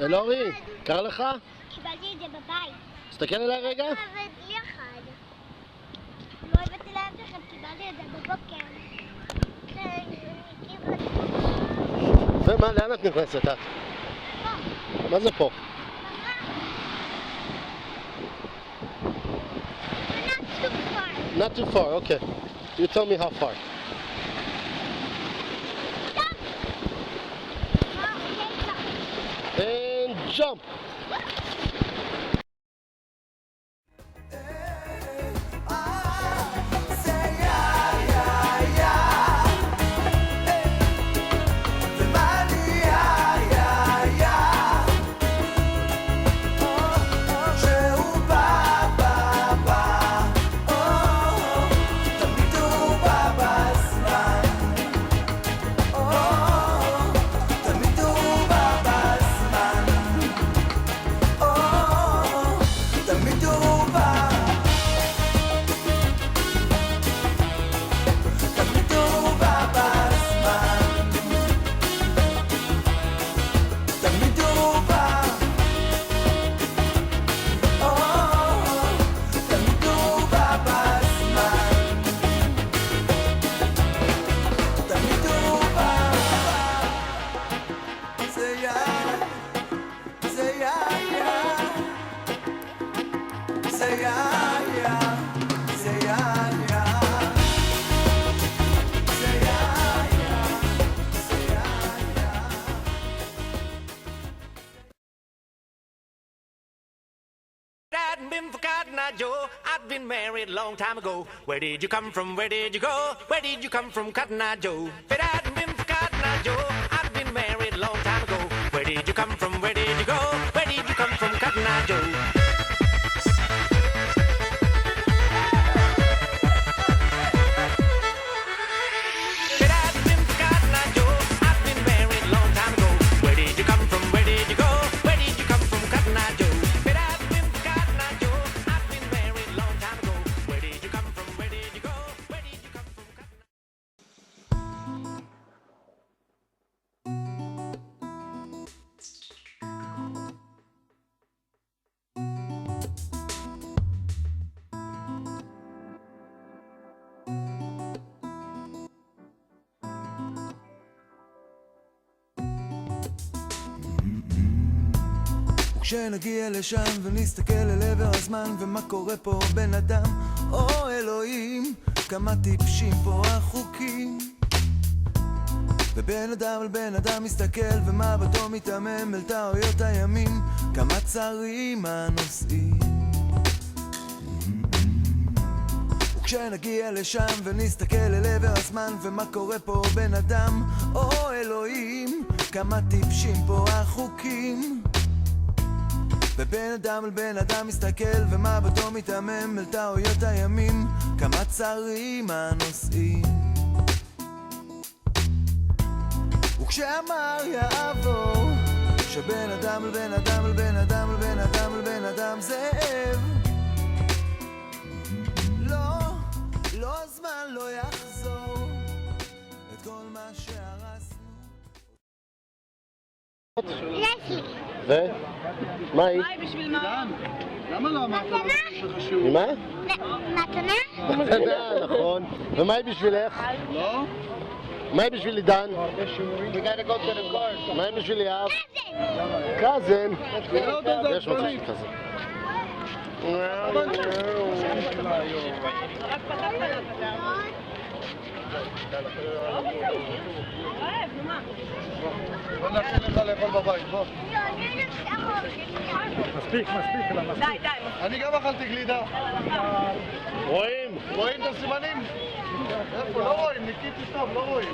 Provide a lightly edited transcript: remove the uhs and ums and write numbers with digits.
אלורי, קר לך? קיבלתי את זה בבית. תסתכל עליי רגע. לא הבאתי לי אחד. לא הבאתי לאף אחד, קיבלתי את זה בבוקר. ומה, לאן את נכנסת? פה. מה זה פה? Not too far. Not too far, okay. You tell me how far. And jump! Been for Cotton Eye Joe. I've been married a long time ago. Where did you come from? Where did you go? Where did you come from, Cotton Eye Joe? If it hadn't been for Cotton Eye Joe, I've been married a long time ago. Where did you come from? Where did you go? Where did you come from, Cotton Eye Joe? כשנגיע לשם ונסתכל אל עבר הזמן ומה קורה פה בן אדם, או אלוהים, כמה טיפשים פה החוקים. ובן אדם על בן אדם מסתכל ומבטו מתעמם אל טעויות הימים, כמה צרים הנושאים. וכשנגיע לשם ונסתכל אל עבר הזמן ומה קורה פה בן אדם, או אלוהים, כמה טיפשים פה החוקים. ובן אדם על בן אדם מסתכל ומבטו מתעמם אל טעויות הימים, כמה צרים הנושאים. וכשאמר יעבור שבן אדם על בן אדם על בן אדם על בן אדם על בן אדם זאב, לא הזמן לא יחזור את כל מה שהרסנו. ו? מה היא? מה היא בשביל מה? למה לא אמרת לו שחשוב? מה? מתנה? מתנה, נכון. ומה היא בשבילך? לא? מה היא בשביל עידן? מה היא בשביל יאב? קאזן. יש מצב של קאזן. רק פתחת לה בוא נכין לך לאכול בבית, בוא. מספיק, די, די. אני גם אכלתי גלידה. רואים? רואים את הסימנים? איפה? לא רואים, ניקיתי טוב, לא רואים.